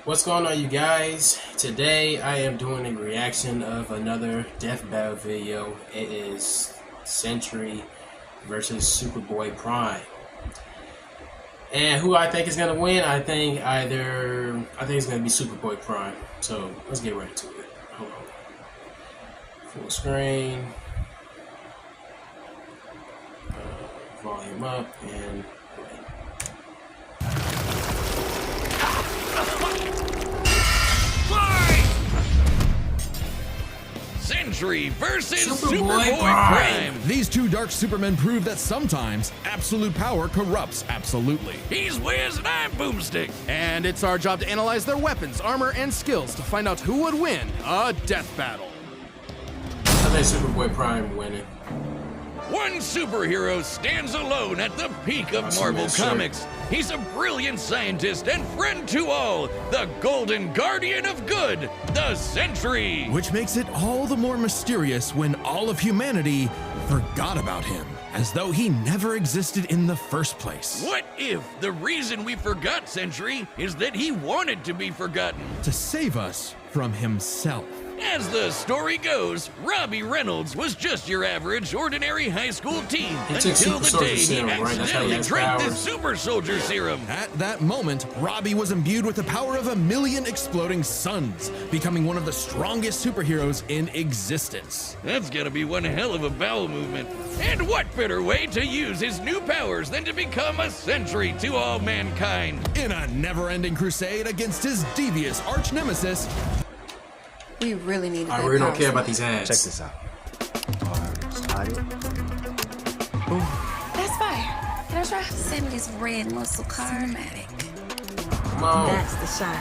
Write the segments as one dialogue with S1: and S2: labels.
S1: What's going on, you guys? Today I am doing a reaction of another Death Battle video. It is Sentry versus Superboy Prime. And who I think is gonna win, I think it's gonna be Superboy Prime. So let's get right to it. Hold on. Full screen. Volume up and play.
S2: Sentry versus
S1: Superboy
S2: Prime.
S3: These two dark supermen prove that sometimes absolute power corrupts absolutely.
S2: He's Wiz and I'm Boomstick.
S4: And it's our job to analyze their weapons, armor, and skills to find out who would win a death battle.
S1: I think Superboy Prime winning.
S2: One superhero stands alone at the peak of Marvel Comics. He's a brilliant scientist and friend to all, the Golden Guardian of Good, the Sentry.
S3: Which makes it all the more mysterious when all of humanity forgot about him, as though he never existed in the first place.
S2: What if the reason we forgot Sentry is that he wanted to be forgotten?
S3: To save us from himself.
S2: As the story goes, Robbie Reynolds was just your average, ordinary high school teen until the day he accidentally drank the super soldier serum.
S3: At that moment, Robbie was imbued with the power of 1,000,000 exploding suns, becoming one of the strongest superheroes in existence.
S2: That's gotta be one hell of a bowel movement. And what better way to use his new powers than to become a sentry to all mankind?
S3: In a never-ending crusade against his devious arch-nemesis,
S5: we really need to
S1: I really don't care about these ads.
S6: Check this out.
S5: That's fire. Can I try? Send me this red muscle car.
S1: Come on.
S5: That's the shot.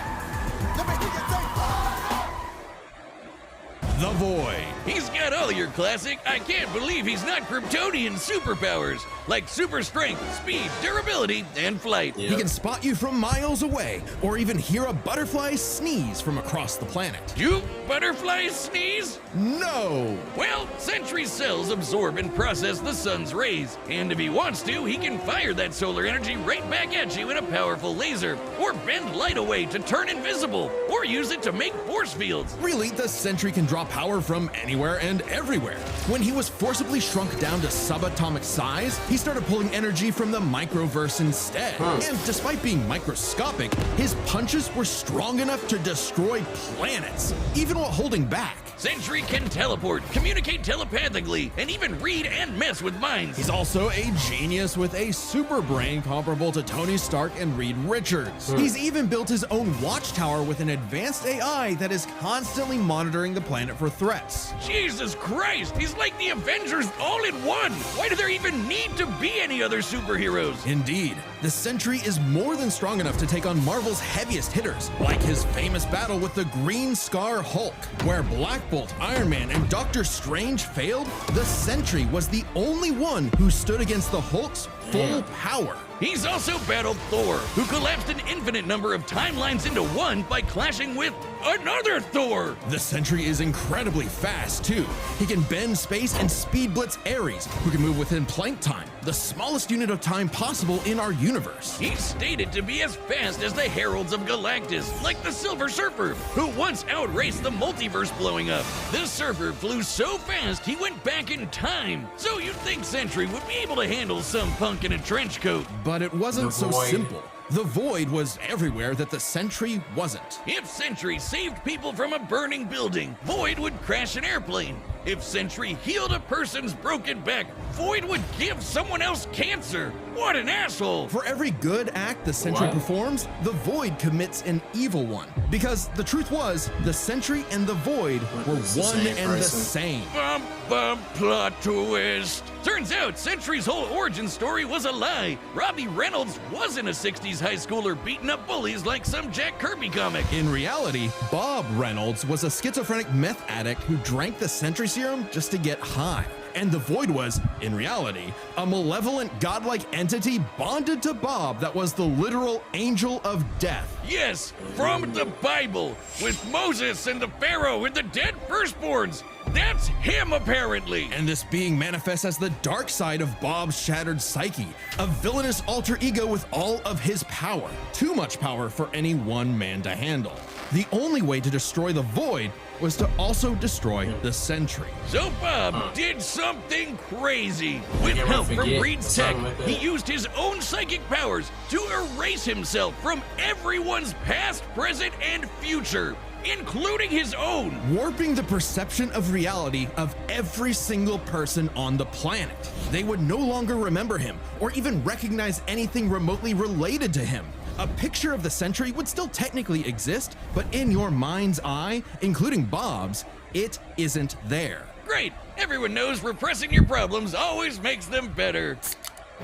S3: the Void.
S2: He's got all your classic, I can't believe he's not Kryptonian superpowers, like super strength, speed, durability, and flight.
S3: He can spot you from miles away, or even hear a butterfly sneeze from across the planet.
S2: Do butterflies sneeze?
S3: No!
S2: Well, Sentry cells absorb and process the sun's rays, and if he wants to, he can fire that solar energy right back at you in a powerful laser, or bend light away to turn invisible, or use it to make force fields.
S3: Really, the Sentry can draw power from anywhere and everywhere. When he was forcibly shrunk down to subatomic size, he started pulling energy from the microverse instead. And despite being microscopic, his punches were strong enough to destroy planets, even while holding back.
S2: Sentry can teleport, communicate telepathically, and even read and mess with minds.
S3: He's also a genius with a super brain comparable to Tony Stark and Reed Richards. He's even built his own watchtower with an advanced AI that is constantly monitoring the planet for threats.
S2: Jesus Christ, he's like the Avengers all in one. Why do there even need to be any other superheroes?
S3: Indeed, the Sentry is more than strong enough to take on Marvel's heaviest hitters, like his famous battle with the Green Scar Hulk, where Black Bolt, Iron Man, and Doctor Strange failed. The Sentry was the only one who stood against the Hulk's full power.
S2: He's also battled Thor, who collapsed an infinite number of timelines into one by clashing with another Thor.
S3: The Sentry is incredibly fast, too. He can bend space and speed blitz Ares, who can move within Planck time, the smallest unit of time possible in our universe.
S2: He's stated to be as fast as the Heralds of Galactus, like the Silver Surfer, who once outraced the multiverse blowing up. The Surfer flew so fast he went back in time, so you'd think Sentry would be able to handle some punk in a trench coat.
S3: But it wasn't so simple. The Void was everywhere that the Sentry wasn't.
S2: If Sentry saved people from a burning building, Void would crash an airplane. If Sentry healed a person's broken back, Void would give someone else cancer. What an asshole!
S3: For every good act the Sentry performs, the Void commits an evil one. Because the truth was, the Sentry and the Void were one and the same.
S2: Bum, bum, plot twist. Turns out Sentry's whole origin story was a lie. Robbie Reynolds wasn't a 60s high schooler beating up bullies like some Jack Kirby comic.
S3: In reality, Bob Reynolds was a schizophrenic meth addict who drank the Sentry serum just to get high. And the Void was, in reality, a malevolent godlike entity bonded to Bob that was the literal angel of death.
S2: Yes, from the Bible, with Moses and the Pharaoh and the dead firstborns. That's him, apparently.
S3: And this being manifests as the dark side of Bob's shattered psyche, a villainous alter ego with all of his power. Too much power for any one man to handle. The only way to destroy the Void was to also destroy the Sentry.
S2: So Bob did something crazy. With
S1: Never
S2: help from
S1: forget
S2: Reed's tech,
S1: something like that.
S2: he used his own psychic powers to erase himself from everyone's past, present, and future, including his own.
S3: Warping the perception of reality of every single person on the planet. They would no longer remember him or even recognize anything remotely related to him. A picture of the Sentry would still technically exist, but in your mind's eye, including Bob's, it isn't there.
S2: Great. Everyone knows repressing your problems always makes them better.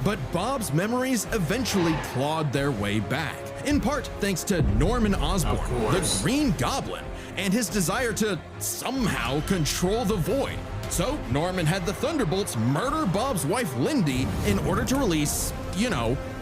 S3: But Bob's memories eventually clawed their way back, in part thanks to Norman Osborn, the Green Goblin, and his desire to somehow control the Void. So Norman had the Thunderbolts murder Bob's wife Lindy in order to release,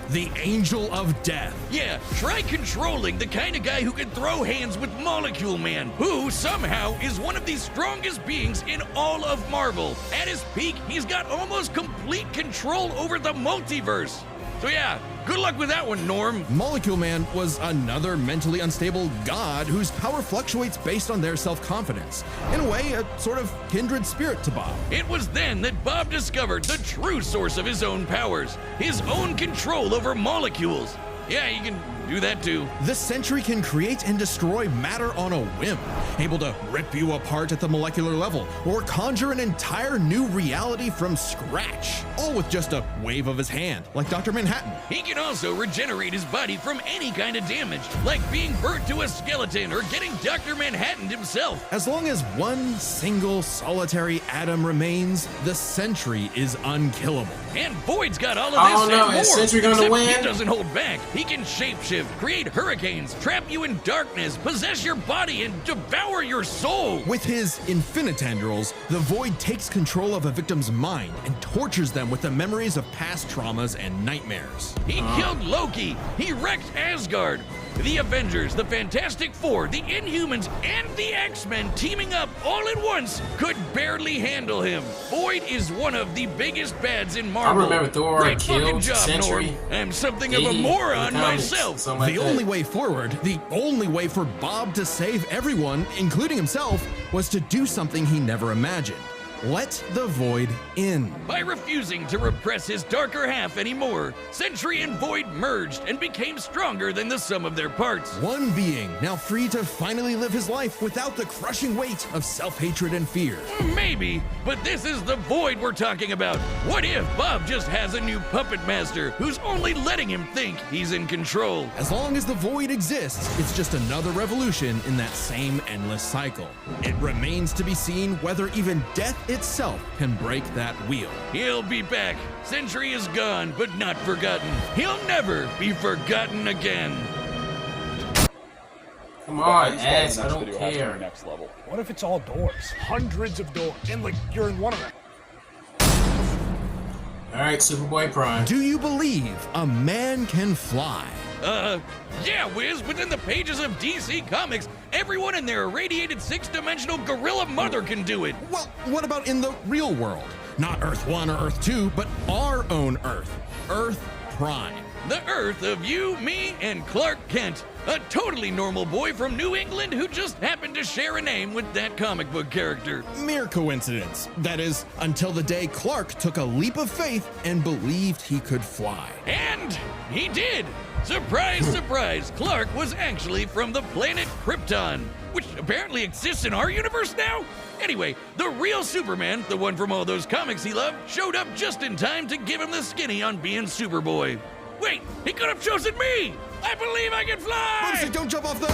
S3: the Angel of Death.
S2: Yeah, try controlling the kind of guy who can throw hands with Molecule Man, who somehow is one of the strongest beings in all of Marvel. At his peak, he's got almost complete control over the multiverse. So yeah, good luck with that one, Norm.
S3: Molecule Man was another mentally unstable god whose power fluctuates based on their self-confidence. In a way, a sort of kindred spirit to Bob.
S2: It was then that Bob discovered the true source of his own powers, his own control over molecules. Yeah, you can do that too.
S3: The Sentry can create and destroy matter on a whim, able to rip you apart at the molecular level, or conjure an entire new reality from scratch, all with just a wave of his hand, like Dr. Manhattan.
S2: He can also regenerate his body from any kind of damage, like being burnt to a skeleton or getting Dr. Manhattan himself.
S3: As long as one single solitary atom remains, the Sentry is unkillable.
S2: And Void's got all of this and more.
S1: Is Sentry gonna
S2: Except
S1: win?
S2: He doesn't hold back. He can shapeshift, create hurricanes, trap you in darkness, possess your body, and devour your soul.
S3: With his infinitandrils, the Void takes control of a victim's mind and tortures them with the memories of past traumas and nightmares.
S2: He killed Loki. He wrecked Asgard. The Avengers, the Fantastic Four, the Inhumans, and the X-Men teaming up all at once could barely handle him. Void is one of the biggest bads in Marvel.
S1: I remember Thor
S2: Great
S1: killed
S2: fucking job,
S1: Sentry.
S2: Norm. I'm something of a moron myself.
S3: The only way forward, the only way for Bob to save everyone, including himself, was to do something he never imagined. Let the Void in.
S2: By refusing to repress his darker half anymore, Sentry and Void merged and became stronger than the sum of their parts.
S3: One being, now free to finally live his life without the crushing weight of self-hatred and fear.
S2: Maybe, but this is the Void we're talking about. What if Bob just has a new puppet master who's only letting him think he's in control?
S3: As long as the Void exists, it's just another revolution in that same endless cycle. It remains to be seen whether even death itself can break that wheel.
S2: He'll be back. Sentry is gone, but not forgotten. He'll never be forgotten again.
S1: Come on, X, I
S6: Next
S1: don't
S6: video has to be
S1: care.
S6: Next level.
S7: What if it's all doors? Hundreds of doors. And like you're in one of them.
S1: Alright, Superboy Prime.
S3: Do you believe a man can fly?
S2: Yeah, Wiz, within the pages of DC Comics, everyone in their irradiated six-dimensional gorilla mother can do it.
S3: Well, what about in the real world? Not Earth 1 or Earth 2, but our own Earth. Earth Prime.
S2: The Earth of you, me, and Clark Kent. A totally normal boy from New England who just happened to share a name with that comic book character.
S3: Mere coincidence. That is, until the day Clark took a leap of faith and believed he could fly.
S2: And he did! Surprise, surprise, Clark was actually from the planet Krypton, which apparently exists in our universe now? Anyway, the real Superman, the one from all those comics he loved, showed up just in time to give him the skinny on being Superboy. Wait, he could have chosen me! I believe I can fly!
S3: Lucy, don't jump off the...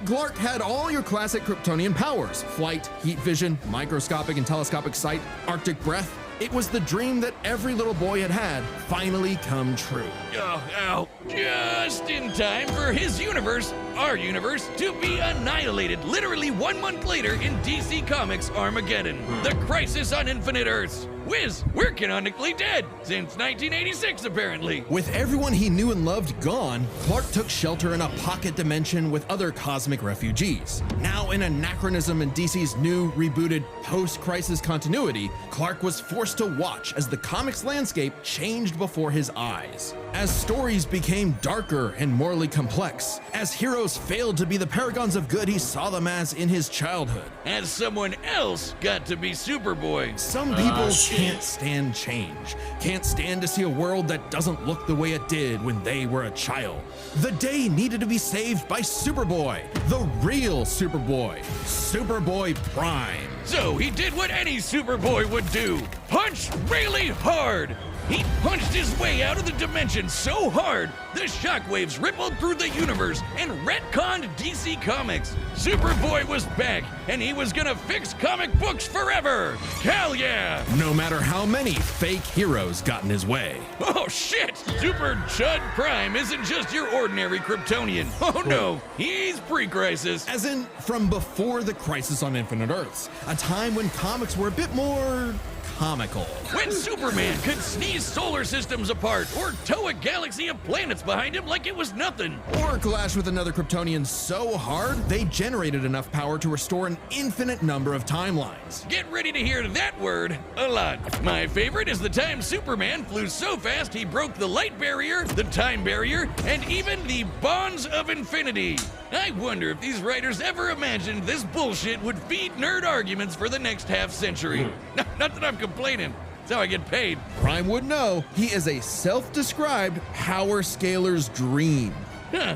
S3: Clark had all your classic Kryptonian powers. Flight, heat vision, microscopic and telescopic sight, Arctic breath. It was the dream that every little boy had had finally come true.
S2: Ow. Just in time for his universe, our universe, to be annihilated literally 1 month later in DC Comics Armageddon, the Crisis on Infinite Earths. Whiz, we're canonically dead since 1986, apparently.
S3: With everyone he knew and loved gone, Clark took shelter in a pocket dimension with other cosmic refugees. Now an anachronism in DC's new, rebooted, post-crisis continuity, Clark was forced to watch as the comics landscape changed before his eyes. As stories became darker and morally complex, as heroes failed to be the paragons of good he saw them as in his childhood.
S2: As someone else got to be Superboy.
S3: Some people can't stand change, can't stand to see a world that doesn't look the way it did when they were a child. The day needed to be saved by Superboy, the real Superboy, Superboy Prime.
S2: So he did what any Superboy would do, punch really hard. He punched his way out of the dimension so hard, the shockwaves rippled through the universe and retconned DC Comics. Superboy was back, and he was gonna fix comic books forever! Hell yeah!
S3: No matter how many fake heroes got in his way.
S2: Oh shit! Super Chud Prime isn't just your ordinary Kryptonian. Oh no, he's pre-crisis.
S3: As in, from before the Crisis on Infinite Earths, a time when comics were a bit more comical.
S2: When Superman could sneeze solar systems apart or tow a galaxy of planets behind him like it was nothing.
S3: Or clash with another Kryptonian so hard, they generated enough power to restore an infinite number of timelines.
S2: Get ready to hear that word a lot. My favorite is the time Superman flew so fast he broke the light barrier, the time barrier, and even the bonds of infinity. I wonder if these writers ever imagined this bullshit would feed nerd arguments for the next half century. Not that I'm complaining. That's how I get paid.
S3: Prime would know he is a self-described power scaler's dream.
S2: Huh.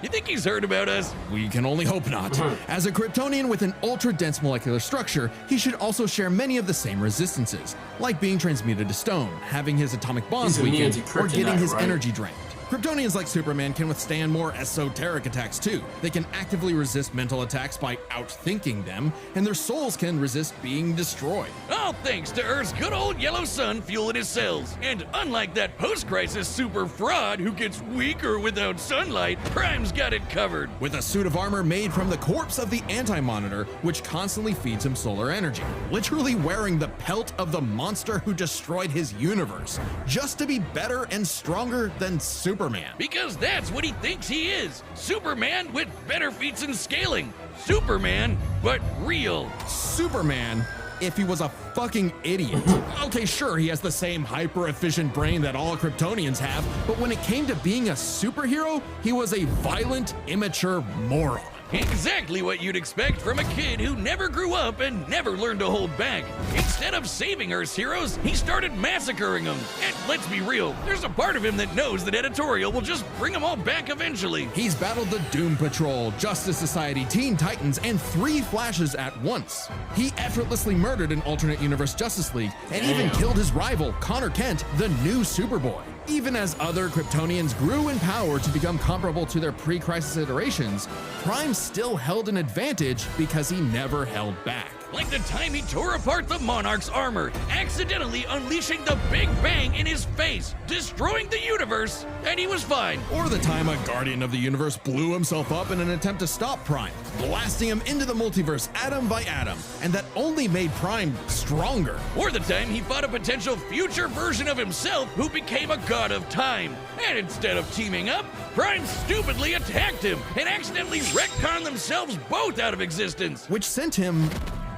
S2: You think he's heard about us?
S3: We can only hope not. As a Kryptonian with an ultra-dense molecular structure, he should also share many of the same resistances, like being transmuted to stone, having his atomic bonds
S1: He's immune
S3: weakened,
S1: to
S3: or getting his
S1: kryptonite, right?
S3: energy drained. Kryptonians like Superman can withstand more esoteric attacks too. They can actively resist mental attacks by outthinking them, and their souls can resist being destroyed.
S2: All thanks to Earth's good old yellow sun fueling his cells. And unlike that post-crisis super fraud who gets weaker without sunlight, Prime's got it covered.
S3: With a suit of armor made from the corpse of the Anti-Monitor, which constantly feeds him solar energy. Literally wearing the pelt of the monster who destroyed his universe, just to be better and stronger than Superman.
S2: Because that's what he thinks he is. Superman with better feats and scaling. Superman, but real.
S3: Superman, if he was a fucking idiot. Okay, sure, he has the same hyper-efficient brain that all Kryptonians have, but when it came to being a superhero, he was a violent, immature moron.
S2: Exactly what you'd expect from a kid who never grew up and never learned to hold back. Instead of saving Earth's heroes, he started massacring them. And let's be real, there's a part of him that knows that editorial will just bring them all back eventually.
S3: He's battled the Doom Patrol, Justice Society, Teen Titans, and 3 Flashes at once. He effortlessly murdered an alternate universe Justice League and even killed his rival, Connor Kent, the new Superboy. Even as other Kryptonians grew in power to become comparable to their pre-crisis iterations, Prime still held an advantage because he never held back.
S2: Like the time he tore apart the Monarch's armor, accidentally unleashing the Big Bang in his face, destroying the universe, and he was fine.
S3: Or the time a Guardian of the Universe blew himself up in an attempt to stop Prime, blasting him into the multiverse atom by atom, and that only made Prime stronger.
S2: Or the time he fought a potential future version of himself who became a god of time. And instead of teaming up, Prime stupidly attacked him and accidentally retconned themselves both out of existence.
S3: Which sent him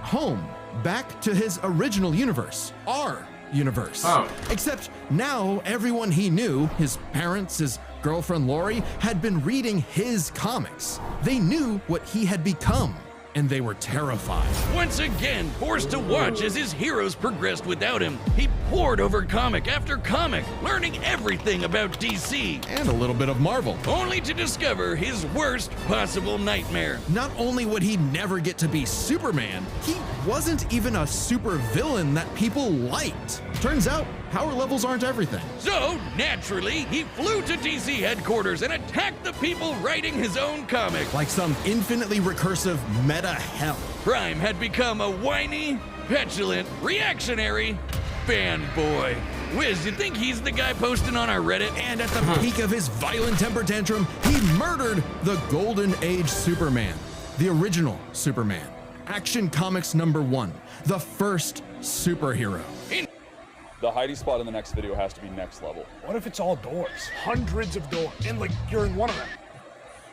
S3: home, back to his original universe, our universe.
S1: Oh.
S3: Except now everyone he knew, his parents, his girlfriend Lori, had been reading his comics. They knew what he had become, and they were terrified.
S2: Once again, forced to watch as his heroes progressed without him, he pored over comic after comic, learning everything about DC,
S3: And a little bit of Marvel.
S2: only to discover his worst possible nightmare.
S3: Not only would he never get to be Superman, he wasn't even a super villain that people liked. Turns out, power levels aren't everything.
S2: So, naturally, he flew to DC headquarters and attacked the people writing his own comic.
S3: Like some infinitely recursive meta hell.
S2: Prime had become a whiny, petulant, reactionary fanboy. Wiz, you think he's the guy posting on our Reddit?
S3: And at the peak of his violent temper tantrum, he murdered the Golden Age Superman, the original Superman. Action Comics #1, the first superhero.
S6: The hidey spot in the next video has to be next level.
S7: What if it's all doors? Hundreds of doors, and like you're in one of them.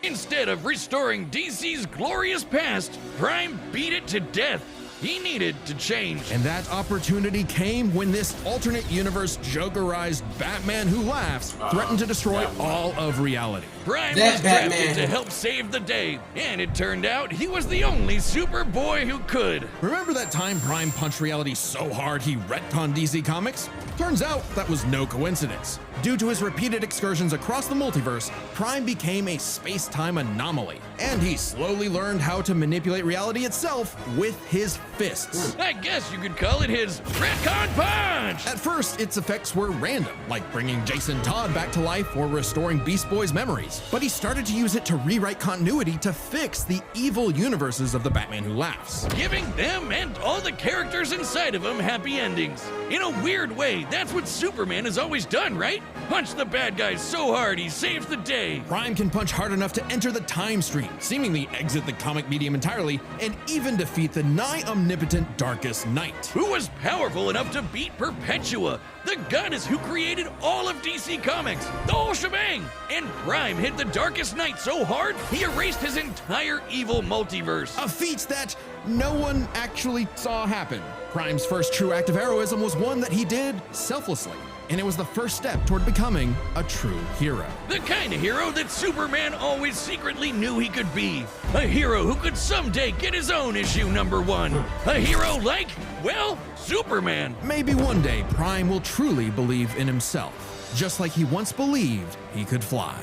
S2: Instead of restoring DC's glorious past, Prime beat it to death. He needed to change.
S3: And that opportunity came when this alternate universe Jokerized Batman Who Laughs threatened to destroy all of reality.
S2: Prime
S1: That
S2: was drafted
S1: Batman.
S2: to help save the day, and it turned out he was the only Superboy who could.
S3: Remember that time Prime punched reality so hard he retconned DC Comics? Turns out that was no coincidence. Due to his repeated excursions across the multiverse, Prime became a space-time anomaly, and he slowly learned how to manipulate reality itself with his fists.
S2: I guess you could call it his retcon punch.
S3: At first, its effects were random, like bringing Jason Todd back to life or restoring Beast Boy's memories. But he started to use it to rewrite continuity to fix the evil universes of the Batman Who Laughs.
S2: Giving them and all the characters inside of them happy endings. In a weird way, that's what Superman has always done, right? Punch the bad guys so hard he saves the day.
S3: Prime can punch hard enough to enter the time stream, seemingly exit the comic medium entirely, and even defeat the nigh omnipotent Darkest Knight.
S2: Who was powerful enough to beat Perpetua, the goddess who created all of DC Comics, the whole shebang. And Prime hit the Darkest Knight so hard, he erased his entire evil multiverse.
S3: A feat that no one actually saw happen. Prime's first true act of heroism was one that he did selflessly, and it was the first step toward becoming a true hero.
S2: The kind of hero that Superman always secretly knew he could be. A hero who could someday get his own issue #1. A hero like, well, Superman.
S3: Maybe one day Prime will truly believe in himself, just like he once believed he could fly.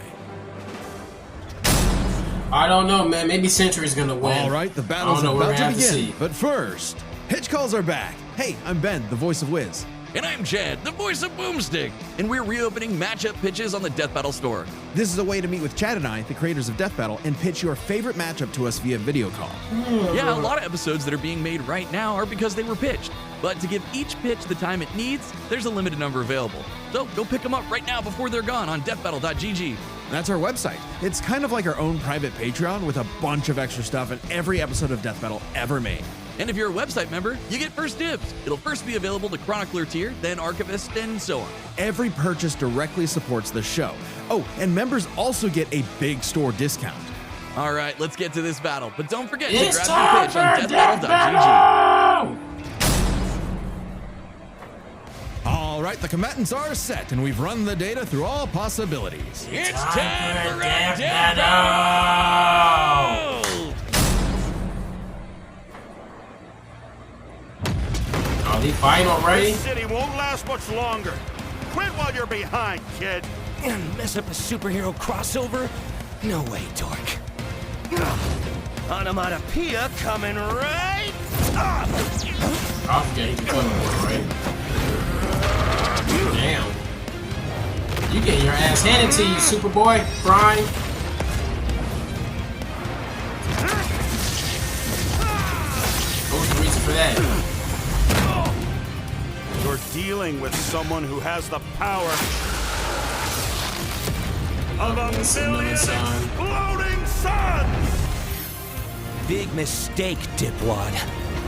S1: I don't know, man. Maybe Sentry's gonna win.
S3: All right, the battle's
S1: I don't know. We're
S3: about
S1: gonna
S3: to
S1: have to
S3: begin.
S1: see.
S3: But first, Hitch calls are back. Hey, I'm Ben, the voice of Wiz.
S2: And I'm Chad, the voice of Boomstick.
S8: And we're reopening matchup pitches on the DeathBattle store.
S3: This is a way to meet with Chad and I, the creators of DeathBattle, and pitch your favorite matchup to us via video call.
S8: Yeah, a lot of episodes that are being made right now are because they were pitched. But to give each pitch the time it needs, there's a limited number available. So go pick them up right now before they're gone on deathbattle.gg.
S3: That's our website. It's kind of like our own private Patreon with a bunch of extra stuff in every episode of DeathBattle ever made.
S8: And if you're a website member, you get first dibs. It'll first be available to Chronicler tier, then Archivist, and so on.
S3: Every purchase directly supports the show. Oh, and members also get a big store discount.
S8: All right, let's get to this battle. But don't forget
S1: It's
S8: to
S1: time
S8: grab
S1: for
S8: your pitch on deathbattle.gg.
S1: DeathBattle!
S3: All right, the combatants are set, and we've run the data through all possibilities.
S2: It's time for a
S1: Death
S2: death
S1: Battle!
S2: battle!
S1: Are they fighting already?
S9: City won't last much longer. Quit while you're behind, kid.
S10: Mess up a superhero crossover? No way, Dork. Onomatopoeia coming right up!
S1: I forget he can play with it, right? Damn. You getting your ass handed to you, Superboy, Prime. What was the reason for that?
S9: You're dealing with someone who has the power of a million exploding suns!
S10: Big mistake, dipwad.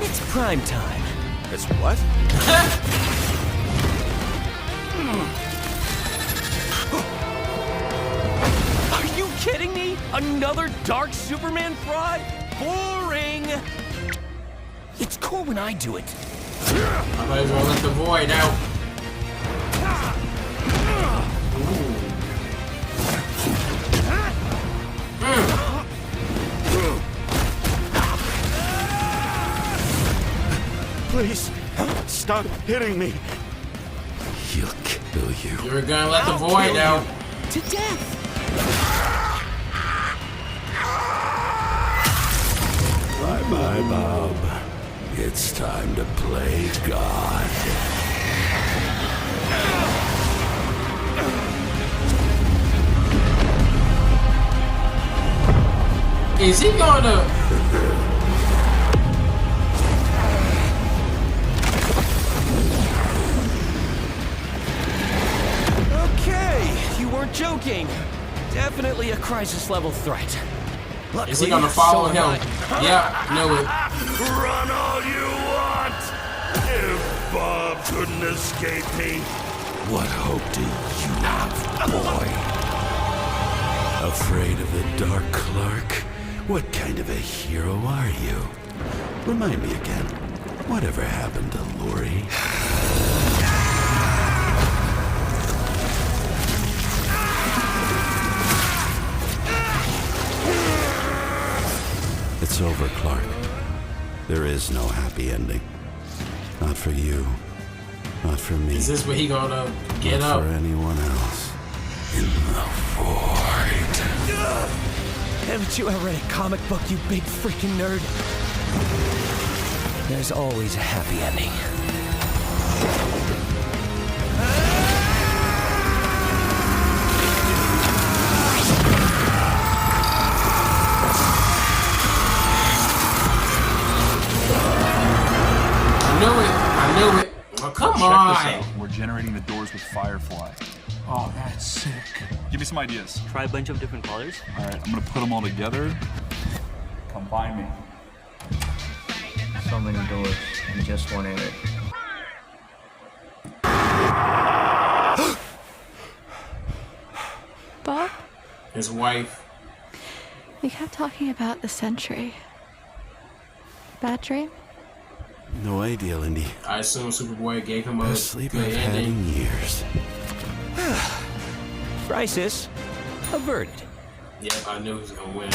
S10: It's prime time.
S9: It's what?
S10: Are you kidding me? Another Dark Superman fraud? Boring! It's cool when I do it.
S1: I might as well let the void out.
S9: Please, stop hitting me.
S10: He'll kill you.
S1: You're gonna let the void out.
S10: To death!
S9: Bye-bye, Bob. It's time to play God.
S1: Is he gonna...
S10: joking. Definitely a crisis level threat. Luckily,
S1: Is he gonna follow
S10: so
S1: him?
S10: am I.
S1: Yeah, knew it.
S9: Run all you want! If Bob couldn't escape me.
S11: What hope do you have, boy? Afraid of the Dark Clark? What kind of a hero are you? Remind me again, whatever happened to Lori? It's over, Clark. There is no happy ending. Not for you. Not for me.
S1: Is this where he gonna get
S11: Not
S1: up?
S11: for anyone else. In the void.
S10: Haven't you ever read a comic book, you big freaking nerd? There's always a happy ending.
S1: I knew it. Oh, come
S6: Check
S1: on.
S6: this out. We're generating the doors with Firefly.
S7: Oh, that's sick.
S6: Give me some ideas.
S12: Try a bunch of different colors.
S6: All right, I'm gonna put them all together. Come find me.
S12: So many doors in just one area.
S5: Bob,
S1: His wife.
S5: we kept talking about the Sentry. Bad dream?
S11: No idea, Lindy.
S1: I assume Superboy gave him a
S11: Best sleep
S1: good
S11: I've had
S1: ending.
S11: in years.
S10: Crisis averted.
S1: Yep, I knew he was gonna win.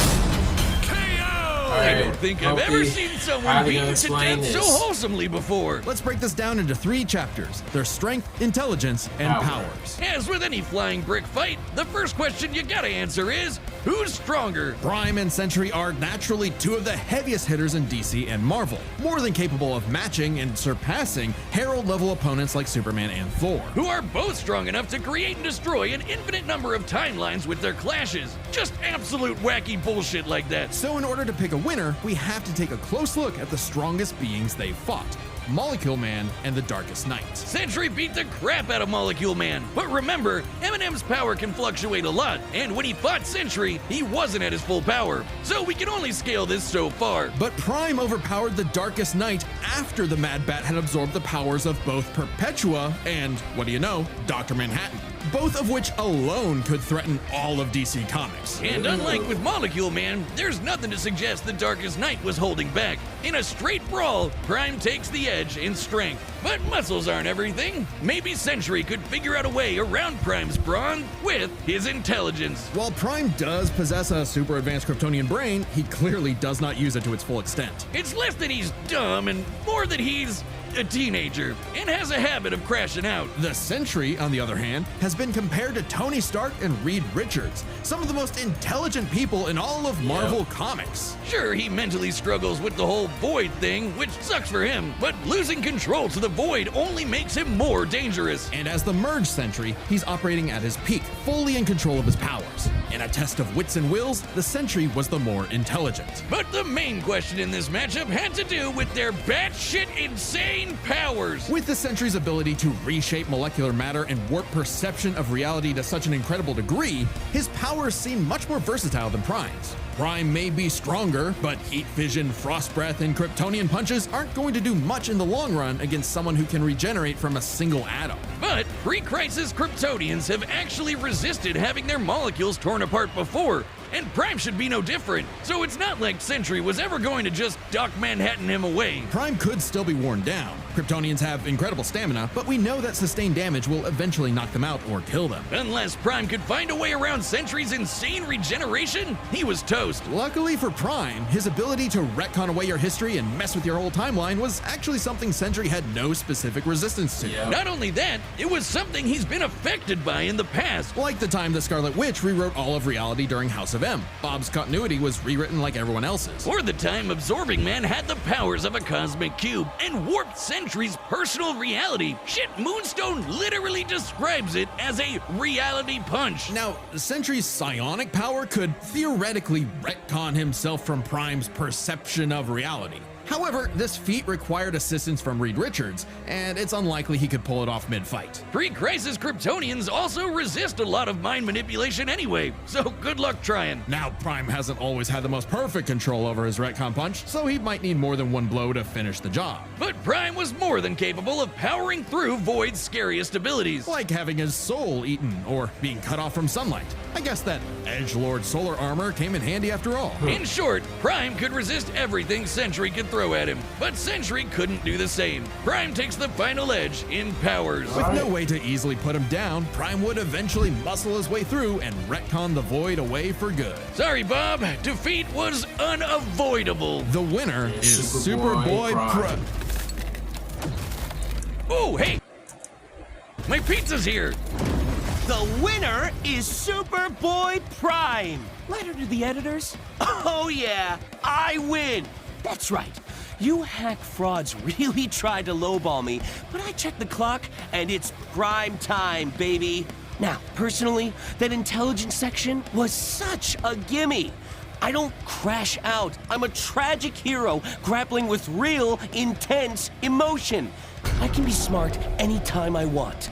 S2: I don't think I've ever seen someone beaten to
S1: explain
S2: death so
S1: this?
S2: wholesomely before.
S3: Let's break this down into 3 chapters: their strength, intelligence, and
S1: Power.
S3: powers.
S2: As with any flying brick fight, the first question you gotta answer is, who's stronger?
S3: Prime and Sentry are naturally 2 of the heaviest hitters in DC and Marvel, more than capable of matching and surpassing Herald-level opponents like Superman and Thor.
S2: Who are both strong enough to create and destroy an infinite number of timelines with their clashes. Just absolute wacky bullshit like that.
S3: So in order to pick a winner, we have to take a close look at the strongest beings they fought: Molecule Man and the Darkest Knight.
S2: Sentry beat the crap out of Molecule Man, but remember, Eminem's power can fluctuate a lot, and when he fought Sentry, he wasn't at his full power, so we can only scale this so far.
S3: But Prime overpowered the Darkest Knight after the Mad Bat had absorbed the powers of both Perpetua and, what do you know, Dr. Manhattan, both of which alone could threaten all of DC Comics.
S2: And unlike with Molecule Man, there's nothing to suggest the Darkest Knight was holding back. In a straight brawl, Prime takes the edge in strength. But muscles aren't everything. Maybe Sentry could figure out a way around Prime's brawn with his intelligence.
S3: While Prime does possess a super advanced Kryptonian brain, he clearly does not use it to its full extent.
S2: It's less that he's dumb and more that he's a teenager and has a habit of crashing out.
S3: The Sentry, on the other hand, has been compared to Tony Stark and Reed Richards, some of the most intelligent people in all of Marvel Comics.
S2: Sure, he mentally struggles with the whole Void thing, which sucks for him, but losing control to the Void only makes him more dangerous.
S3: And as the Merge Sentry, he's operating at his peak, fully in control of his powers. In a test of wits and wills, the Sentry was the more intelligent.
S2: But the main question in this matchup had to do with their batshit insane powers.
S3: With the Sentry's ability to reshape molecular matter and warp perception of reality to such an incredible degree, his powers seem much more versatile than Prime's. Prime may be stronger, but heat vision, frost breath, and Kryptonian punches aren't going to do much in the long run against someone who can regenerate from a single atom.
S2: But pre-crisis Kryptonians have actually resisted having their molecules torn apart before, and Prime should be no different, so it's not like Sentry was ever going to just Doc Manhattan him away.
S3: Prime could still be worn down. Kryptonians have incredible stamina, but we know that sustained damage will eventually knock them out or kill them.
S2: Unless Prime could find a way around Sentry's insane regeneration, he was toast.
S3: Luckily for Prime, his ability to retcon away your history and mess with your whole timeline was actually something Sentry had no specific resistance to.
S1: Yeah.
S2: Not only that, it was something he's been affected by in the past.
S3: Like the time the Scarlet Witch rewrote all of reality during House of M. Bob's continuity was rewritten like everyone else's.
S2: Or the time Absorbing Man had the powers of a cosmic cube and warped Sentry's personal reality. Shit, Moonstone literally describes it as a reality punch.
S3: Now, Sentry's psionic power could theoretically retcon himself from Prime's perception of reality. However, this feat required assistance from Reed Richards, and it's unlikely he could pull it off mid-fight.
S2: Pre-crisis Kryptonians also resist a lot of mind manipulation anyway, so good luck trying.
S3: Now, Prime hasn't always had the most perfect control over his retcon punch, so he might need more than one blow to finish the job.
S2: But Prime was more than capable of powering through Void's scariest abilities.
S3: Like having his soul eaten, or being cut off from sunlight. I guess that Edgelord solar armor came in handy after all.
S2: In short, Prime could resist everything Sentry could throw at him, but Sentry couldn't do the same. Prime takes the final edge in powers.
S3: With no way to easily put him down, Prime would eventually muscle his way through and retcon the Void away for good.
S2: Sorry, Bob. Defeat was unavoidable.
S3: The winner is Superboy Prime.
S2: Oh, hey! My pizza's here!
S10: The winner is Superboy Prime. Letter to the editors. Oh yeah, I win. That's right. You hack frauds really tried to lowball me, but I checked the clock and it's prime time, baby. Now, personally, that intelligence section was such a gimme. I don't crash out. I'm a tragic hero grappling with real, intense emotion. I can be smart anytime I want.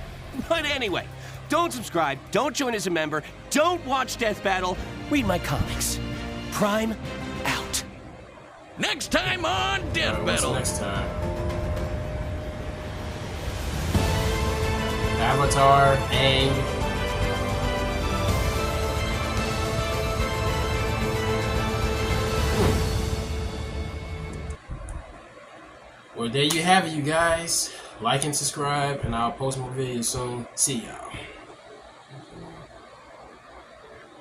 S10: But anyway, don't subscribe, don't join as a member, don't watch Death Battle, read my comics. Prime out.
S2: Next time on Death Battle.
S1: Next time. Avatar, Aang. Well, there you have it, you guys. Like and subscribe, and I'll post more videos soon. See y'all.